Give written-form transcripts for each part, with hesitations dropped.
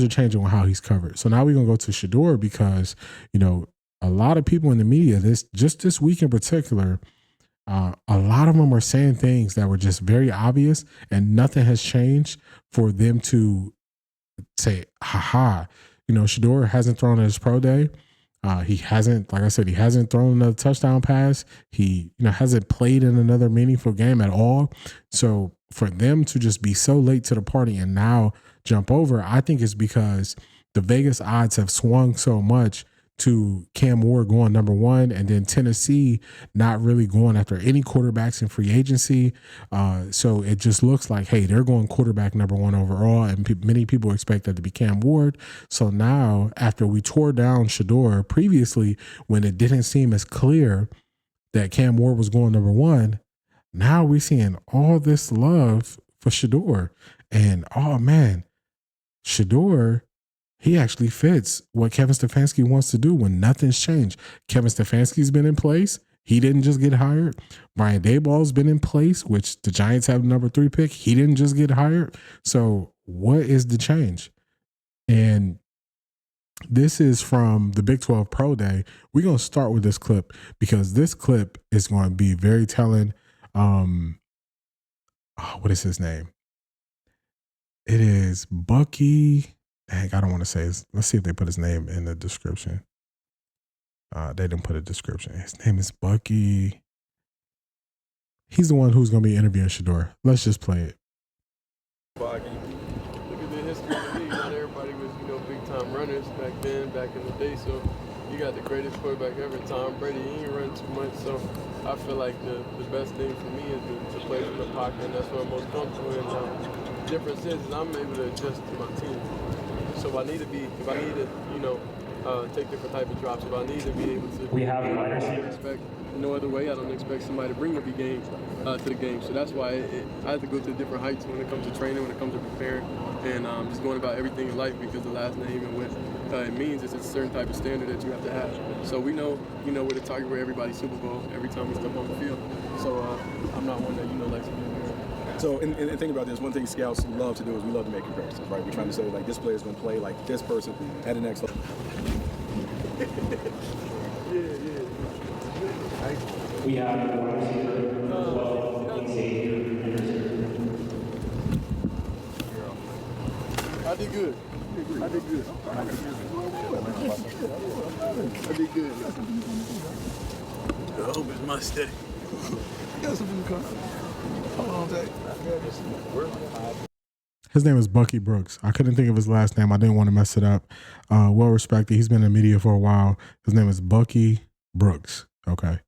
are changing on how he's covered. So now we're gonna go to Shedeur because a lot of people in the media this week in particular, a lot of them are saying things that were just very obvious, and nothing has changed for them to say, haha, Shedeur hasn't thrown at his pro day. He hasn't, like I said, he hasn't thrown another touchdown pass. He, hasn't played in another meaningful game at all. So for them to just be so late to the party and now jump over, I think it's because the Vegas odds have swung so much to Cam Ward going number one, and then Tennessee not really going after any quarterbacks in free agency. So it just looks like, hey, they're going quarterback number one overall, and many people expect that to be Cam Ward. So now, after we tore down Shedeur previously, when it didn't seem as clear that Cam Ward was going number one, now we're seeing all this love for Shedeur. And, oh, man, Shedeur, he actually fits what Kevin Stefanski wants to do when nothing's changed. Kevin Stefanski's been in place. He didn't just get hired. Brian Daboll's been in place, which the Giants have number 3 pick. He didn't just get hired. So what is the change? And this is from the Big 12 Pro Day. We're going to start with this clip because this clip is going to be very telling. What is his name? It is Bucky. Dang, I don't want to say his. Let's see if they put his name in the description. They didn't put a description. His name is Bucky. He's the one who's going to be interviewing Shedeur. Let's just play it. Look at the history of the league. Not everybody was, big time runners back then, back in the day. So you got the greatest quarterback ever, Tom Brady. He ain't run too much. So I feel like the best thing for me is to play from the pocket, and that's what I'm most comfortable in. The difference is I'm able to adjust to my team. So if I need to, take different type of drops, if I need to be able to, I expect no other way. I don't expect somebody to bring the game to the game. So that's why I have to go to different heights when it comes to training, when it comes to preparing, and just going about everything in life, because the last name and what it means is it's a certain type of standard that you have to have. So we know, where to target where everybody's Super Bowl every time we step on the field. So I'm not one that likes to be there. So, and think about this, one thing scouts love to do is we love to make comparisons, right? We're trying to say, like, this player's going to play like this person at the next level. Yeah. We have the wide receiver as well, Shedeur I did good. I did good. I hope it's my steady. I got something to come. Hold on, Jay. His name is Bucky Brooks. I couldn't think of his last name. I didn't want to mess it up. Well respected. He's been in the media for a while. His name is Bucky Brooks. Okay.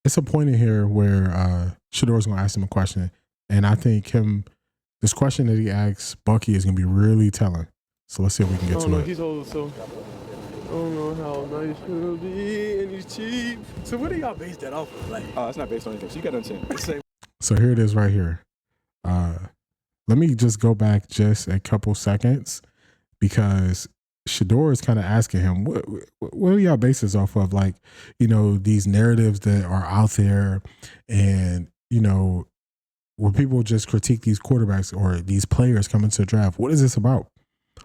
It's a point in here where Shedeur's going to ask him a question. And I think this question that he asks Bucky is going to be really telling. So let's see if we can get to it. He's old, so I don't know how nice it'll be, and he's cheap. So what do y'all base that off of? Like, It's not based on anything. So you got to understand. It's the same. So here it is right here. Let me just go back just a couple seconds because Shedeur is kind of asking him, what are y'all base this off of? Like, these narratives that are out there and, where people just critique these quarterbacks or these players coming to the draft. What is this about?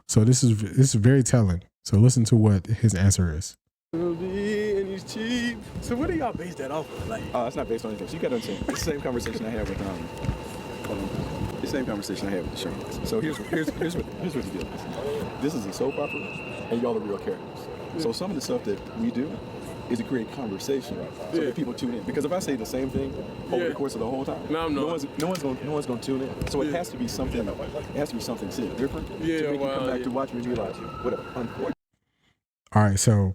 So this is very telling. So listen to what his answer is. It'll be, and he's cheap. So what do y'all base that off of? Like, it's not based on anything. So you got to understand. It's the same conversation I had with the same conversation I had with the Shermans. So here's what the deal is. This is a soap opera, and y'all are real characters. So some of the stuff that we do is to create conversation, so that people tune in. Because if I say the same thing over the course of the whole time, no one's going to tune in. So it has to be something. It has to be something different to make you come back to watch me and realize whatever. All right, so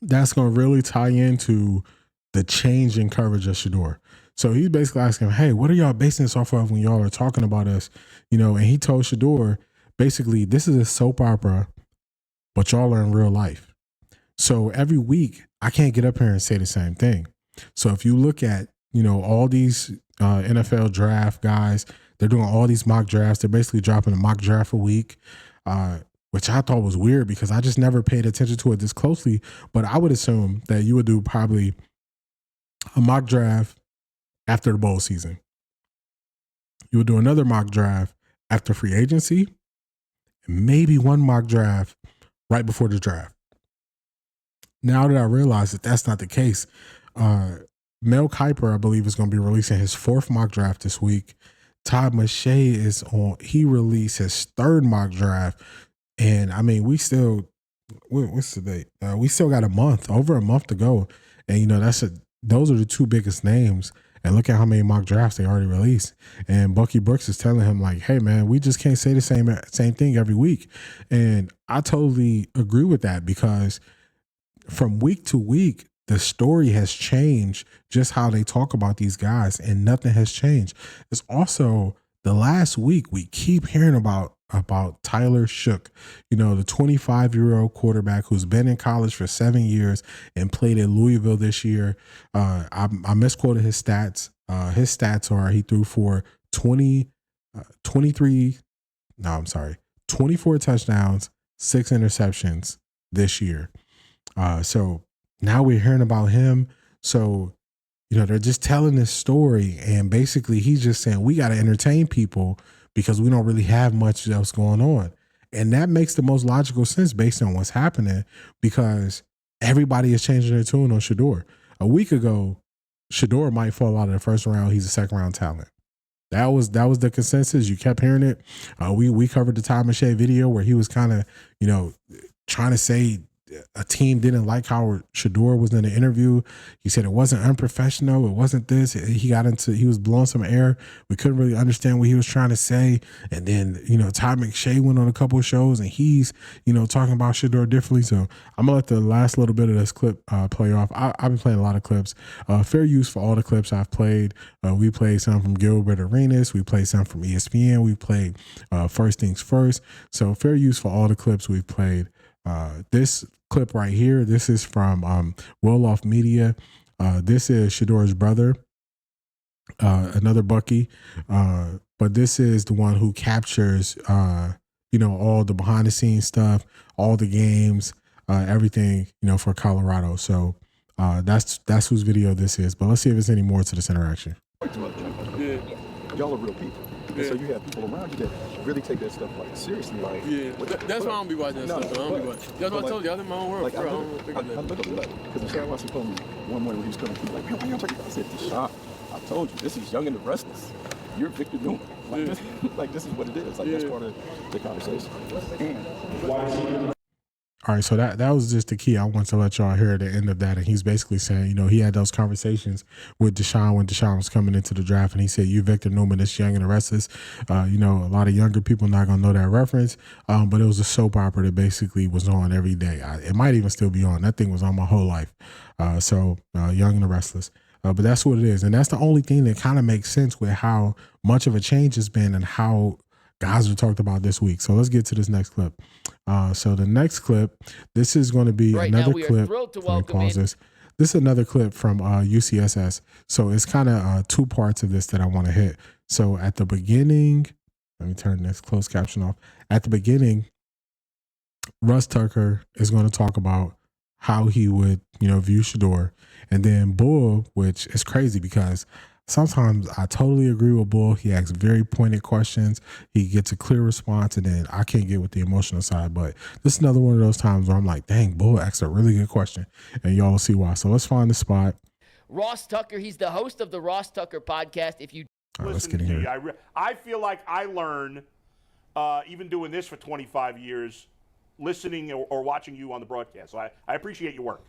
that's going to really tie into the change in coverage of Shedeur. So he's basically asking him, hey, what are y'all basing this off of when y'all are talking about us? And he told Shedeur, basically, this is a soap opera, but y'all are in real life. So every week, I can't get up here and say the same thing. So if you look at, all these NFL draft guys, they're doing all these mock drafts. They're basically dropping a mock draft a week, which I thought was weird because I just never paid attention to it this closely. But I would assume that you would do probably a mock draft after the bowl season. You would do another mock draft after free agency. and maybe one mock draft right before the draft. Now that I realize that that's not the case, Mel Kiper, I believe, is going to be releasing his 4th mock draft this week. Todd McShay he released his 3rd mock draft. And I mean, what's the date? We still got over a month to go. And, you know, those are the 2 biggest names. And look at how many mock drafts they already released. And Bucky Brooks is telling him, like, hey, man, we just can't say the same thing every week. And I totally agree with that, because from week to week, the story has changed, just how they talk about these guys, and nothing has changed. It's also the last week we keep hearing about Tyler Shook, you know, the 25-year-old quarterback who's been in college for 7 years and played at Louisville this year. I misquoted his stats. His stats are he threw for 24 touchdowns, 6 interceptions this year. So now we're hearing about him. So, you know, they're just telling this story, and basically he's just saying we got to entertain people because we don't really have much else going on. And that makes the most logical sense based on what's happening, because everybody is changing their tune on Shedeur. A week ago, Shedeur might fall out of the 1st round. He's a 2nd round talent. That was the consensus. You kept hearing it. We covered the Todd McShay video where he was kind of, you know, trying to say a team didn't like how Shedeur was in the interview. He said it wasn't unprofessional. It wasn't this. He was blowing some air. We couldn't really understand what he was trying to say. And then, you know, Todd McShay went on a couple of shows and he's, you know, talking about Shedeur differently. So I'm gonna let the last little bit of this clip play off. I've been playing a lot of clips. Fair use for all the clips I've played. We played some from Gilbert Arenas. We played some from ESPN. We played First Things First. So fair use for all the clips we've played. This clip right here, this is from Well-Off Media. This is Shedeur's brother, another Bucky, but this is the one who captures, you know, all the behind the scenes stuff, all the games, everything, you know, for Colorado. So that's whose video this is. But let's see if there's any more to this interaction. Yeah. Y'all are real people. And so you have people around you that really take that stuff like seriously. Like, that's why I don't be watching that stuff. I don't be watching. That's what I told you. I'm in my own world. Like, bro. I don't think of that. I literally, like, because Deshaun Watson told me one morning when he was coming through, like, man, why y'all talking about? I said, Deshaun, I told you, this is Young and the Restless. You're Victor Newman. Like, this is what it is. Like, that's part of the conversation. And all right, so that was just the key. I want to let y'all hear at the end of that. And he's basically saying, you know, he had those conversations with Deshaun when Deshaun was coming into the draft. And he said, you Victor Newman, this Young and the Restless. You know, a lot of younger people not going to know that reference. But it was a soap opera that basically was on every day. It might even still be on. That thing was on my whole life. So Young and the Restless. But that's what it is. And that's the only thing that kind of makes sense with how much of a change has been and how guys are talked about this week. So let's get to this next clip. So the next clip, this is going to be another clip. This is another clip from UCSS. So it's kind of 2 parts of this that I want to hit. So at the beginning, let me turn this closed caption off. At the beginning, Russ Tucker is going to talk about how he would, you know, view Shedeur. And then Bull, which is crazy because sometimes I totally agree with Bull. He asks very pointed questions. He gets a clear response, and then I can't get with the emotional side. But this is another one of those times where I'm like, dang, Bull asked a really good question. And y'all will see why. So let's find the spot. Ross Tucker, he's the host of the Ross Tucker podcast. If you let's get in here. I feel like I learn, even doing this for 25 years, listening or watching you on the broadcast. So I appreciate your work.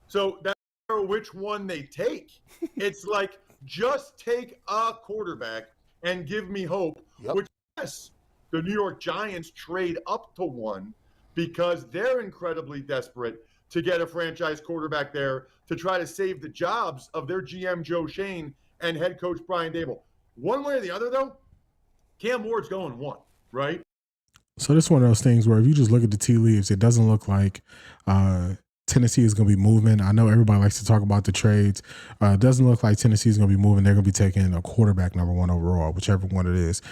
So that's which one they take. It's like, just take a quarterback and give me hope, which, yes, the New York Giants trade up to one because they're incredibly desperate to get a franchise quarterback there to try to save the jobs of their GM, Joe Shane, and head coach, Brian Dable. One way or the other, though, Cam Ward's going 1, right? So this is one of those things where if you just look at the tea leaves, it doesn't look like Tennessee is going to be moving. I know everybody likes to talk about the trades. It doesn't look like Tennessee is going to be moving. They're going to be taking a quarterback number 1 overall, whichever one it is.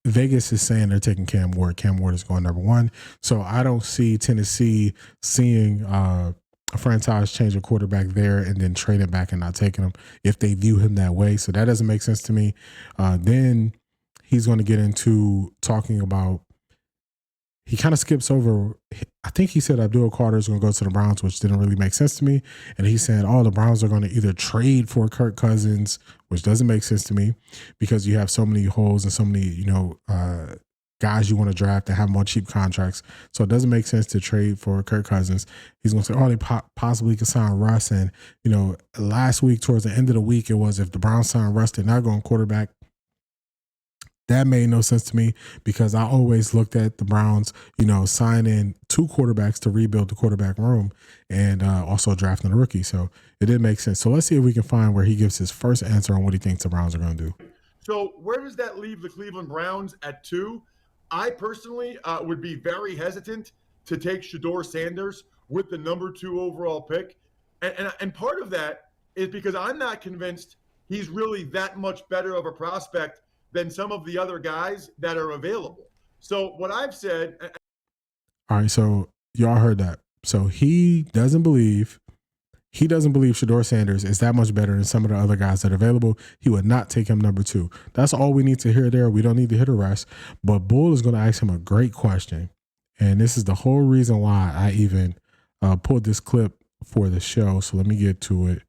Vegas is saying they're taking Cam Ward. Cam Ward is going number 1. So I don't see Tennessee seeing a franchise change a quarterback there and then trading back and not taking him if they view him that way. So that doesn't make sense to me. Then he's going to get into talking about he kind of skips over. I think he said Abdul Carter is going to go to the Browns, which didn't really make sense to me. And he said, the Browns are going to either trade for Kirk Cousins, which doesn't make sense to me because you have so many holes and so many, guys you want to draft that have more cheap contracts. So it doesn't make sense to trade for Kirk Cousins. He's going to say, they possibly could sign Russ. And, last week towards the end of the week, it was if the Browns sign Russ, they're not going quarterback. That made no sense to me because I always looked at the Browns, signing 2 quarterbacks to rebuild the quarterback room and also drafting a rookie. So it didn't make sense. So let's see if we can find where he gives his first answer on what he thinks the Browns are going to do. So where does that leave the Cleveland Browns at 2? I personally would be very hesitant to take Shedeur Sanders with the number 2 overall pick. And part of that is because I'm not convinced he's really that much better of a prospect than some of the other guys that are available. So what I've said. All right, so y'all heard that. So he doesn't believe Shedeur Sanders is that much better than some of the other guys that are available. He would not take him number 2. That's all we need to hear there. We don't need to hear the rest. But Bull is going to ask him a great question. And this is the whole reason why I even pulled this clip for the show. So let me get to it.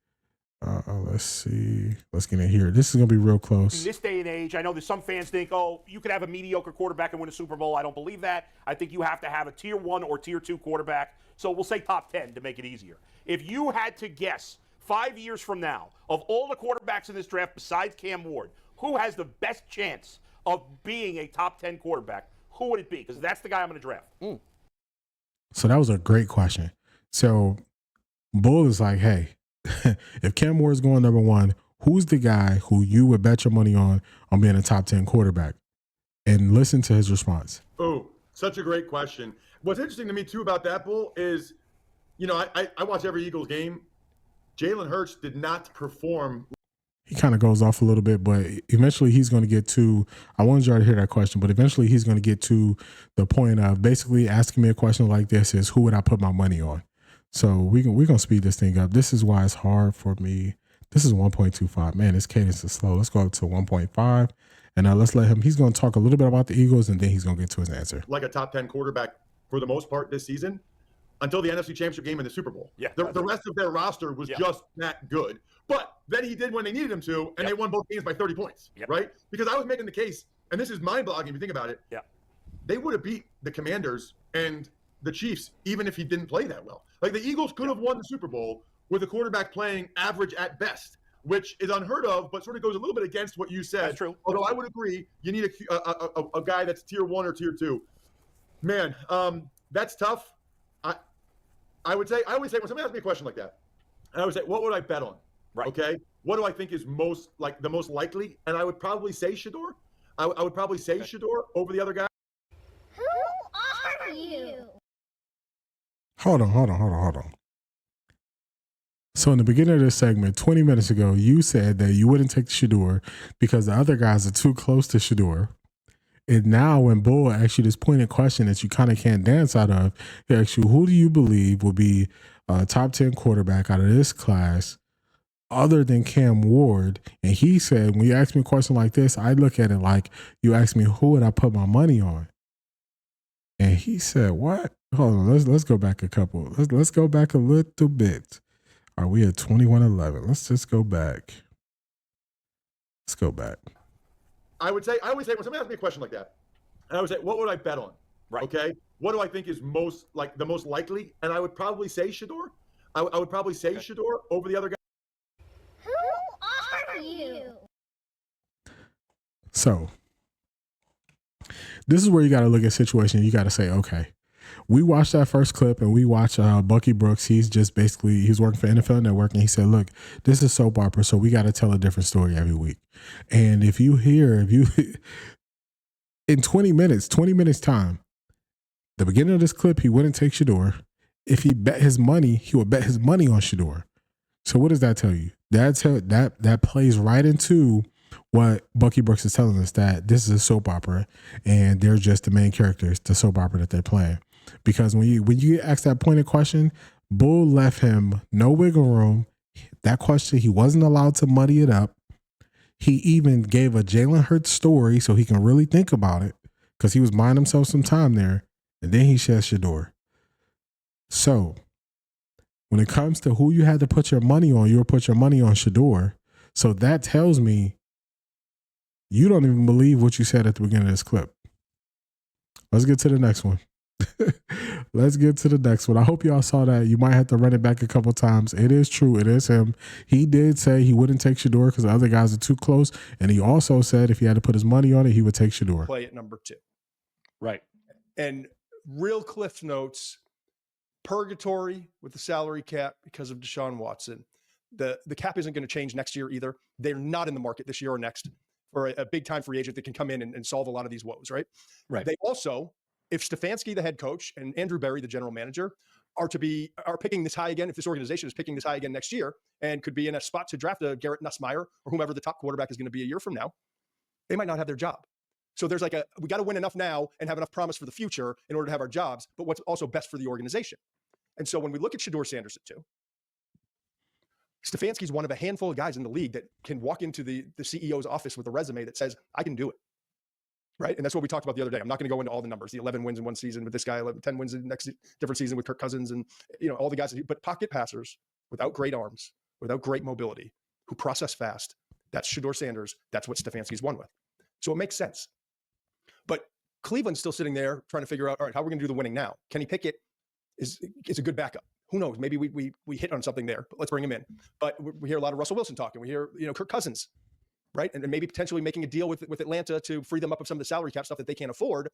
Let's see. Let's get in here. This is going to be real close. In this day and age, I know that some fans think, you could have a mediocre quarterback and win a Super Bowl. I don't believe that. I think you have to have a tier 1 or tier 2 quarterback. So we'll say top 10 to make it easier. If you had to guess 5 years from now, of all the quarterbacks in this draft besides Cam Ward, who has the best chance of being a top 10 quarterback, who would it be? Because that's the guy I'm going to draft. So that was a great question. So Bull is like, hey, if Cam Ward is going number 1, who's the guy who you would bet your money on being a top 10 quarterback? And listen to his response. Oh, such a great question. What's interesting to me, too, about that, Bull, is, I watch every Eagles game. Jalen Hurts did not perform. He kind of goes off a little bit, but eventually he's going to get to, I wanted y'all to hear that question, but eventually he's going to get to the point of basically asking me a question like this is, who would I put my money on? So we're going to speed this thing up. This is why it's hard for me. This is 1.25. Man, this cadence is slow. Let's go up to 1.5. And let's let him, he's going to talk a little bit about the Eagles, and then he's going to get to his answer. Like a top 10 quarterback for the most part this season until the NFC Championship game and the Super Bowl. Yeah, the rest of their roster was just that good. But then he did when they needed him to, and they won both games by 30 points, right? Because I was making the case, and this is mind-boggling if you think about it. Yeah. They would have beat the Commanders and the Chiefs even if he didn't play that well. Like the Eagles could have won the Super Bowl with a quarterback playing average at best, which is unheard of, but sort of goes a little bit against what you said. That's true. Although I would agree, you need a guy that's tier 1 or tier 2. Man, that's tough. I would say, when somebody asks me a question like that, I would say, what would I bet on? Right. Okay. What do I think is the most likely? And I would probably say Shedeur. I would probably say Shedeur over the other guy. Who are you? Hold on. So in the beginning of this segment, 20 minutes ago, you said that you wouldn't take Shedeur because the other guys are too close to Shedeur. And now when Bull asks you this pointed question that you kind of can't dance out of, he asks you, who do you believe will be a top 10 quarterback out of this class other than Cam Ward? And he said, when you ask me a question like this, I look at it like you asked me, who would I put my money on? And he said, what? Hold on, let's go back a couple. Let's go back a little bit. Are we at 21-11? Let's just go back. Let's go back. I always say when somebody asks me a question like that, I would say, what would I bet on? Right. Okay. What do I think is the most likely? And I would probably say Shedeur. I would probably say Shedeur over the other guy. Who are you? So this is where you got to look at situation. You got to say, okay, we watched that first clip and we watched Bucky Brooks. He's working for NFL Network, and he said, look, this is soap opera, so we got to tell a different story every week. And if you in 20 minutes time, the beginning of this clip, he wouldn't take Shedeur. If he bet his money, he would bet his money on Shedeur. So what does that tell you? That plays right into what Bucky Brooks is telling us, that this is a soap opera and they're just the main characters, the soap opera that they're playing. Because when you get asked that pointed question, Bull left him no wiggle room. That question, he wasn't allowed to muddy it up. He even gave a Jalen Hurts story so he can really think about it, because he was buying himself some time there. And then he says Shedeur. So when it comes to who you had to put your money on, you'll put your money on Shedeur. So that tells me you don't even believe what you said at the beginning of this clip. Let's get to the next one. Let's get to the next one. I hope y'all saw that. You might have to run it back a couple times. It is true. It is him. He did say he wouldn't take Shedeur because the other guys are too close. And he also said if he had to put his money on it, he would take Shedeur. Play at number 2. Right. And real Cliff Notes, purgatory with the salary cap because of Deshaun Watson. The cap isn't going to change next year either. They're not in the market this year or next for a big time free agent that can come in and solve a lot of these woes, right? Right. They also, if Stefanski, the head coach, and Andrew Berry, the general manager, are picking this high again, if this organization is picking this high again next year and could be in a spot to draft a Garrett Nussmeier or whomever the top quarterback is going to be a year from now, they might not have their job. So there's we got to win enough now and have enough promise for the future in order to have our jobs, but what's also best for the organization. And so when we look at Shedeur Sanders at 2, Stefanski's one of a handful of guys in the league that can walk into the CEO's office with a resume that says, I can do it. Right. And that's what we talked about the other day. I'm not going to go into all the numbers, the 11 wins in one season with this guy, 10 wins in the next different season with Kirk Cousins and, all the guys, but pocket passers without great arms, without great mobility, who process fast. That's Shedeur Sanders. That's what Stefanski's won with. So it makes sense. But Cleveland's still sitting there trying to figure out, all right, how are we going to do the winning now? Kenny Pickett is a good backup. Who knows? Maybe we hit on something there, but let's bring him in. But we hear a lot of Russell Wilson talking. We hear, Kirk Cousins, right? And maybe potentially making a deal with Atlanta to free them up of some of the salary cap stuff that they can't afford,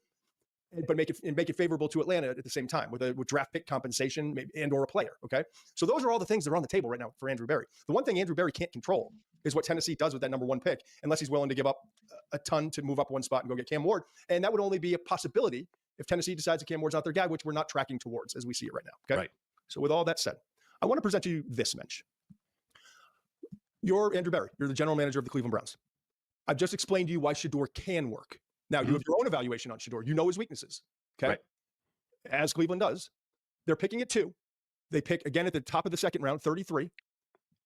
but make it favorable to Atlanta at the same time with draft pick compensation and or a player. Okay. So those are all the things that are on the table right now for Andrew Berry. The one thing Andrew Berry can't control is what Tennessee does with that number 1 pick, unless he's willing to give up a ton to move up one spot and go get Cam Ward. And that would only be a possibility if Tennessee decides that Cam Ward's not their guy, which we're not tracking towards as we see it right now. Okay. Right. So with all that said, I want to present to you this, Mensch. You're Andrew Berry. You're the general manager of the Cleveland Browns. I've just explained to you why Shedeur can work. Now, you have your own evaluation on Shedeur. You know his weaknesses, okay? Right. As Cleveland does. They're picking at 2. They pick, again, at the top of the second round, 33.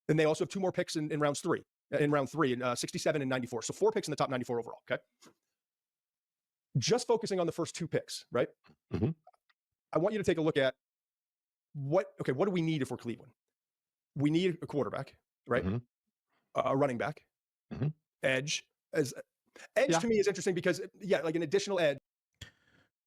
Then they also have 2 more picks in round 3, 67 and 94. So 4 picks in the top 94 overall, okay? Just focusing on the first 2 picks, right? Mm-hmm. I want you to take a look at what do we need if we're Cleveland? We need a quarterback, right? Mm-hmm. A running back, mm-hmm. edge. To me is interesting because, like an additional edge.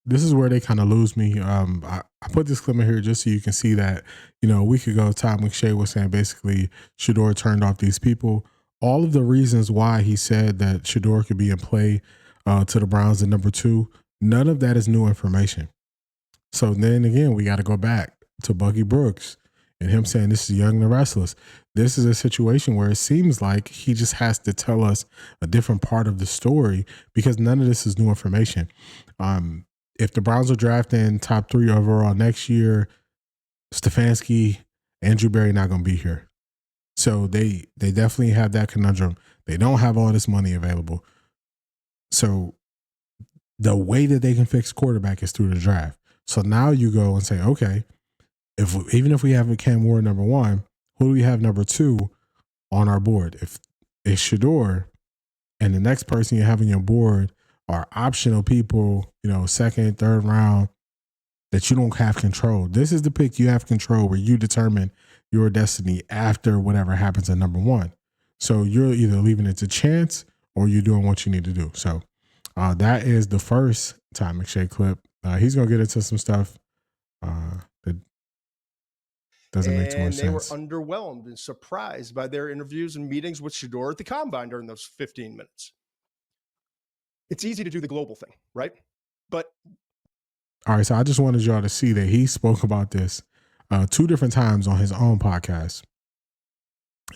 This is where they kind of lose me. I put this clip in here just so you can see that, a week ago, Todd McShay was saying basically Shedeur turned off these people. All of the reasons why he said that Shedeur could be in play to the Browns at number 2, none of that is new information. So then again, we got to go back to Bucky Brooks and him saying this is young and restless. This is a situation where it seems like he just has to tell us a different part of the story because none of this is new information. If the Browns are drafting top 3 overall next year, Stefanski, Andrew Berry not going to be here. So they definitely have that conundrum. They don't have all this money available. So the way that they can fix quarterback is through the draft. So now you go and say, okay, even if we have a Cam Ward number 1, who do we have number 2 on our board? If it's Shedeur and the next person you have on your board are optional people, second, third round that you don't have control. This is the pick you have control where you determine your destiny after whatever happens at number 1. So you're either leaving it to chance or you're doing what you need to do. So that is the first Todd McShay clip. He's going to get into some stuff that doesn't make too much sense. And they were underwhelmed and surprised by their interviews and meetings with Shedeur at the Combine during those 15 minutes. It's easy to do the global thing, right? But all right, so I just wanted y'all to see that he spoke about this 2 different times on his own podcast.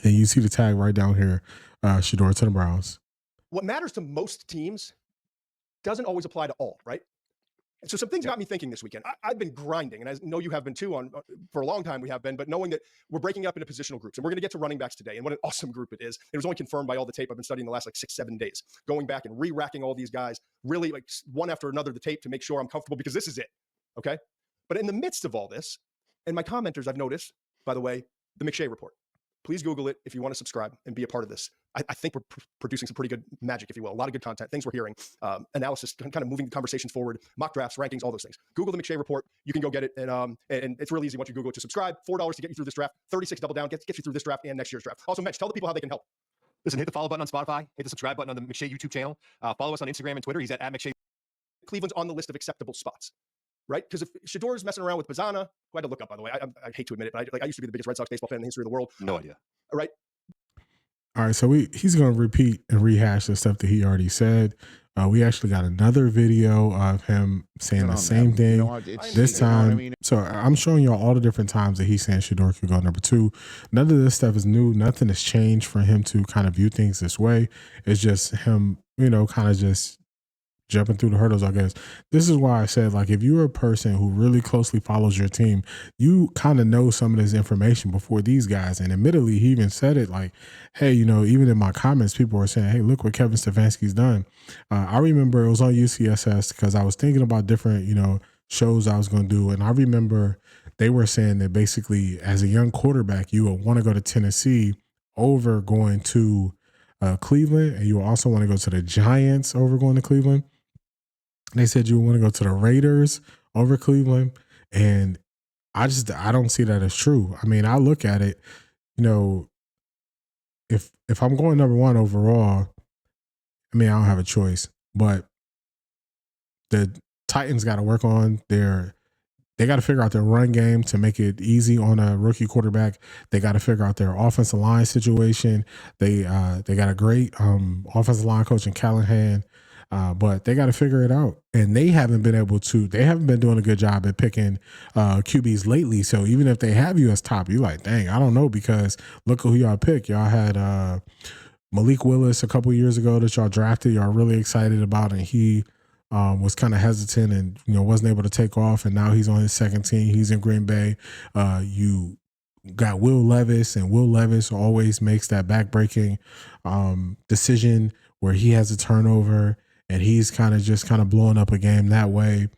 And you see the tag right down here, Shedeur to the Browns. What matters to most teams doesn't always apply to all, right? And so some things got me thinking this weekend. I've been grinding, and I know you have been too for a long time we have been, but knowing that we're breaking up into positional groups, and we're going to get to running backs today, and what an awesome group it is. It was only confirmed by all the tape I've been studying the last 6-7 days, going back and re-racking all these guys, really one after another the tape to make sure I'm comfortable because this is it, okay? But in the midst of all this, and my commenters I've noticed, by the way, the McShay report. please Google it if you want to subscribe and be a part of this. I think we're producing some pretty good magic, if you will. A lot of good content, things we're hearing, analysis, kind of moving the conversations forward, mock drafts, rankings, all those things. Google the McShay Report. You can go get it. And it's really easy once you Google it to subscribe. $4 to get you through this draft. 36 double down gets you through this draft and next year's draft. Also, Mitch, tell the people how they can help. Listen, hit the follow button on Spotify. Hit the subscribe button on the McShay YouTube channel. Follow us on Instagram and Twitter. He's at McShay. Cleveland's on the list of acceptable spots, right? Because if Shedeur's messing around with Bazzana, who I had to look up, by the way, I hate to admit it, but I used to be the biggest Red Sox baseball fan in the history of the world. No idea. All right. All right, so he's going to repeat and rehash the stuff that he already said. We actually got another video of him saying the same thing this time. So I'm showing y'all all the different times that he's saying Shedeur could go number 2. None of this stuff is new. Nothing has changed for him to kind of view things this way. It's just him, kind of just jumping through the hurdles, I guess. This is why I said, like, if you're a person who really closely follows your team, you kind of know some of this information before these guys. And admittedly, he even said it like, hey, even in my comments, people were saying, hey, look what Kevin Stefanski's done. I remember it was on UCSS because I was thinking about different, shows I was going to do. And I remember they were saying that basically as a young quarterback, you would want to go to Tennessee over going to Cleveland. And you would also want to go to the Giants over going to Cleveland. They said you want to go to the Raiders over Cleveland. And I don't see that as true. I mean, I look at it, if I'm going number 1 overall, I mean, I don't have a choice. But the Titans got to work on they got to figure out their run game to make it easy on a rookie quarterback. They got to figure out their offensive line situation. They got a great offensive line coach in Callahan. But they got to figure it out. And they haven't been doing a good job at picking QBs lately. So even if they have you as top, you're like, dang, I don't know, because look who y'all picked. Y'all had Malik Willis a couple years ago that y'all drafted. Y'all really excited about, and he was kind of hesitant and wasn't able to take off. And now he's on his second team. He's in Green Bay. You got Will Levis, and Will Levis always makes that backbreaking decision where he has a turnover. And he's kind of blowing up a game that way.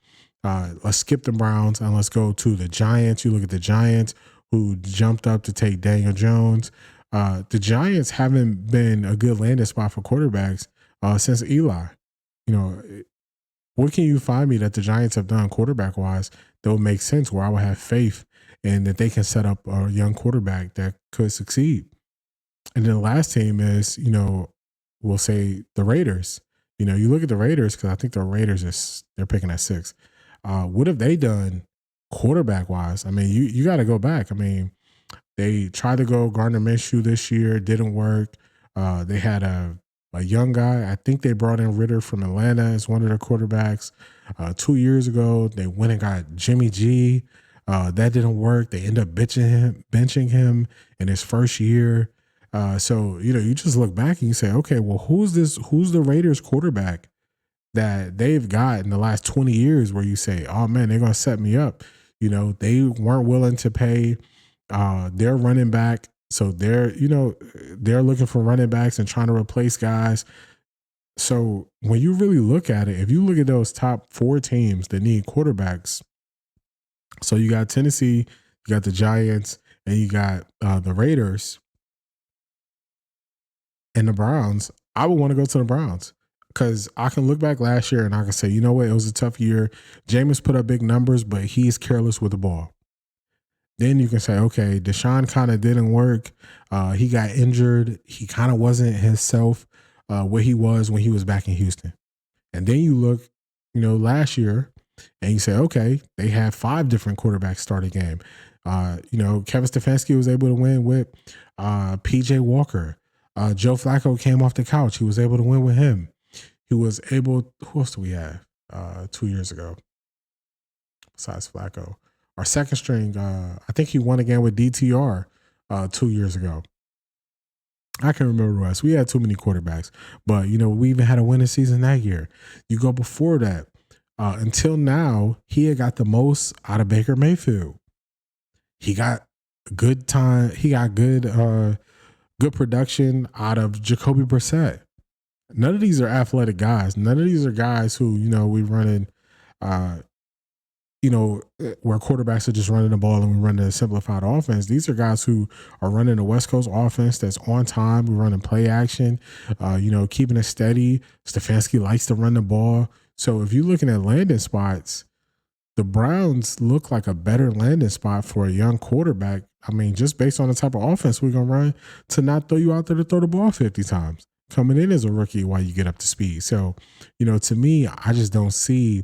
Let's skip the Browns and let's go to the Giants. You look at the Giants, who jumped up to take Daniel Jones. The Giants haven't been a good landing spot for quarterbacks since Eli. What can you find me that the Giants have done quarterback-wise that would make sense, where I would have faith and that they can set up a young quarterback that could succeed? And then the last team is, we'll say the Raiders. You look at the Raiders, because I think the Raiders they're picking at 6. What have they done quarterback-wise? I mean, you got to go back. I mean, they tried to go Gardner Minshew this year, didn't work. They had a young guy. I think they brought in Ritter from Atlanta as one of their quarterbacks. 2 years ago, they went and got Jimmy G. That didn't work. They end up benching him in his first year. So, you just look back and you say, okay, well, who's the Raiders quarterback that they've got in the last 20 years where you say, oh man, they're going to set me up. They weren't willing to pay their running back. So they're looking for running backs and trying to replace guys. So when you really look at it, if you look at those top 4 teams that need quarterbacks, so you got Tennessee, you got the Giants, and you got the Raiders and the Browns, I would want to go to the Browns, because I can look back last year and I can say, you know what, it was a tough year. Jameis put up big numbers, but he's careless with the ball. Then you can say, okay, Deshaun kind of didn't work. He got injured. He kind of wasn't himself where he was when he was back in Houston. And then you look, last year and you say, okay, they had 5 different quarterbacks start a game. Kevin Stefanski was able to win with PJ Walker. Joe Flacco came off the couch. He was able to win with him. Who else do we have 2 years ago besides Flacco? Our second string, I think he won again with DTR 2 years ago. I can't remember the rest. We had too many quarterbacks. But, we even had a winning season that year. You go before that. Until now, he had got the most out of Baker Mayfield. He got good time. He got good production out of Jacoby Brissett. None of these are athletic guys. None of these are guys who, we running, where quarterbacks are just running the ball and we run a simplified offense. These are guys who are running a West Coast offense that's on time. We're running play action, keeping it steady. Stefanski likes to run the ball. So if you're looking at landing spots, the Browns look like a better landing spot for a young quarterback. I mean, just based on the type of offense we're going to run, to not throw you out there to throw the ball 50 times. Coming in as a rookie while you get up to speed. So, to me, I just don't see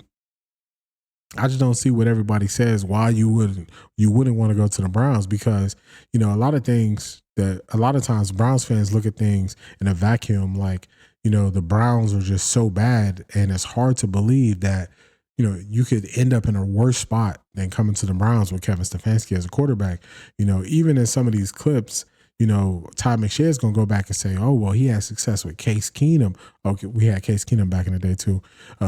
what everybody says why you wouldn't want to go to the Browns, because, a lot of times Browns fans look at things in a vacuum, like, the Browns are just so bad, and it's hard to believe that, you could end up in a worse spot than coming to the Browns with Kevin Stefanski as a quarterback. Even in some of these clips, Todd McShay is going to go back and say, oh, well, he had success with Case Keenum. Okay, we had Case Keenum back in the day, too.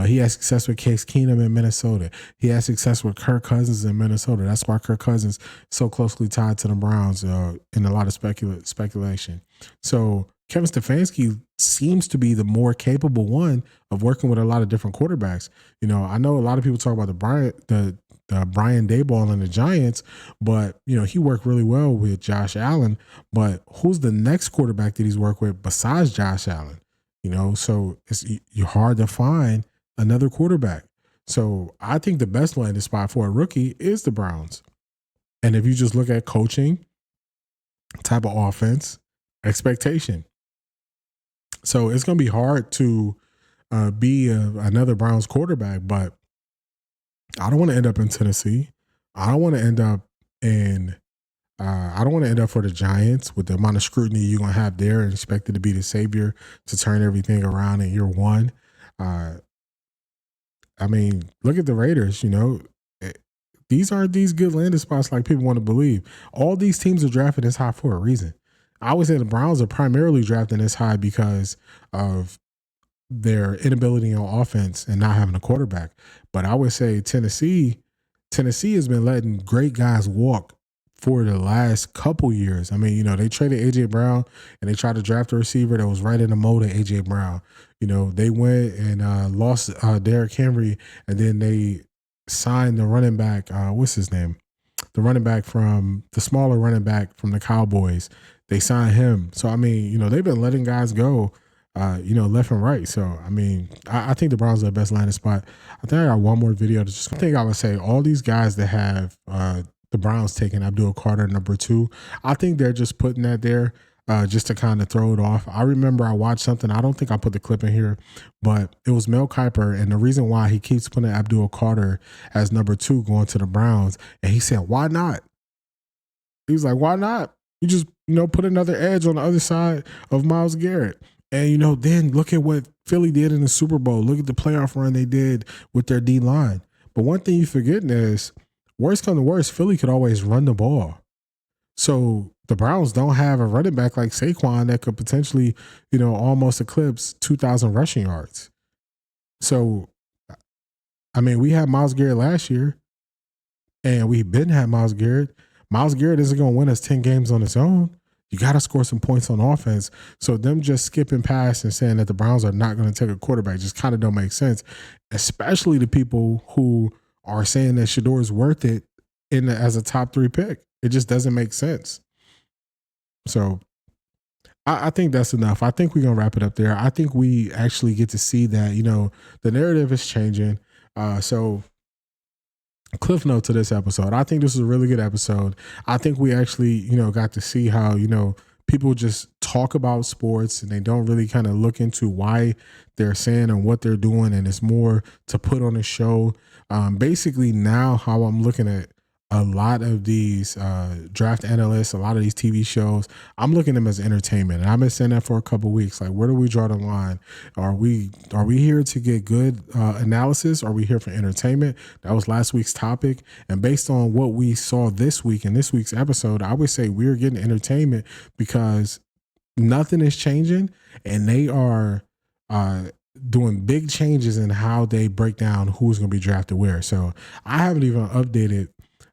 He had success with Case Keenum in Minnesota. He had success with Kirk Cousins in Minnesota. That's why Kirk Cousins is so closely tied to the Browns in a lot of speculation. So Kevin Stefanski seems to be the more capable one of working with a lot of different quarterbacks. I know a lot of people talk about the Brian Daboll and the Giants, but he worked really well with Josh Allen. But who's the next quarterback that he's worked with besides Josh Allen? So you're hard to find another quarterback. So I think the best landing spot for a rookie is the Browns. And if you just look at coaching, type of offense, expectation. So it's going to be hard to be another Browns quarterback, but I don't want to end up in Tennessee. I don't want to end up for the Giants with the amount of scrutiny you're going to have there and expected to be the savior to turn everything around in year one. I mean, look at the Raiders, these aren't these good landing spots like people want to believe. All these teams are drafted this high for a reason. I would say the Browns are primarily drafting this high because of their inability on offense and not having a quarterback. But I would say Tennessee has been letting great guys walk for the last couple years. I mean, they traded A.J. Brown and they tried to draft a receiver that was right in the mold of A.J. Brown. They went and lost Derrick Henry, and then they signed the running back, what's his name? The smaller running back from the Cowboys. They signed him. So, I mean, they've been letting guys go, left and right. So, I mean, I think the Browns are the best landing spot. I think I got one more video. I think I would say all these guys that have the Browns taking Abdul Carter number 2, I think they're just putting that there just to kind of throw it off. I remember I watched something. I don't think I put the clip in here, but it was Mel Kiper. And the reason why he keeps putting Abdul Carter as number 2 going to the Browns, and he said, why not? He was like, why not? You just, put another edge on the other side of Myles Garrett. And, then look at what Philly did in the Super Bowl. Look at the playoff run they did with their D-line. But one thing you're forgetting is, worst come to worst, Philly could always run the ball. So the Browns don't have a running back like Saquon that could potentially, almost eclipse 2,000 rushing yards. So, I mean, we had Myles Garrett last year, and we've been had Myles Garrett. Myles Garrett isn't going to win us 10 games on his own. You got to score some points on offense. So them just skipping past and saying that the Browns are not going to take a quarterback just kind of don't make sense, especially the people who are saying that Shedeur is worth it as a top 3 pick. It just doesn't make sense. So I think that's enough. I think we're going to wrap it up there. I think we actually get to see that, the narrative is changing. So cliff note to this episode. I think this is a really good episode. I think we actually, got to see how, people just talk about sports and they don't really kind of look into why they're saying and what they're doing. And it's more to put on a show. Basically now how I'm looking at a lot of these draft analysts, a lot of these TV shows, I'm looking at them as entertainment. And I've been saying that for a couple of weeks. Like, where do we draw the line? Are we here to get good analysis? Are we here for entertainment? That was last week's topic. And based on what we saw this week in this week's episode, I would say we're getting entertainment because nothing is changing and they are doing big changes in how they break down who's going to be drafted where. So I haven't even updated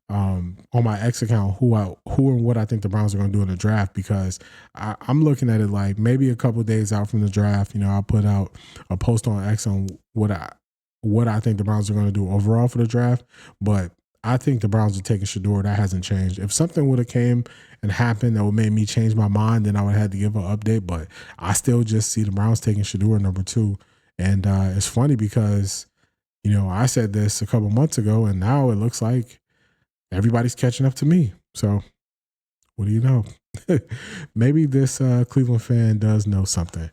on my X account who and what I think the Browns are going to do in the draft, because I'm looking at it like maybe a couple of days out from the draft, I'll put out a post on X on what what I think the Browns are going to do overall for the draft, but I think the Browns are taking Shedeur. That hasn't changed. If something would have came and happened that would make me change my mind, then I would have had to give an update. But I still just see the Browns taking Shedeur number 2. And it's funny because, I said this a couple months ago, and now it looks like everybody's catching up to me. So what do you know? Maybe this Cleveland fan does know something.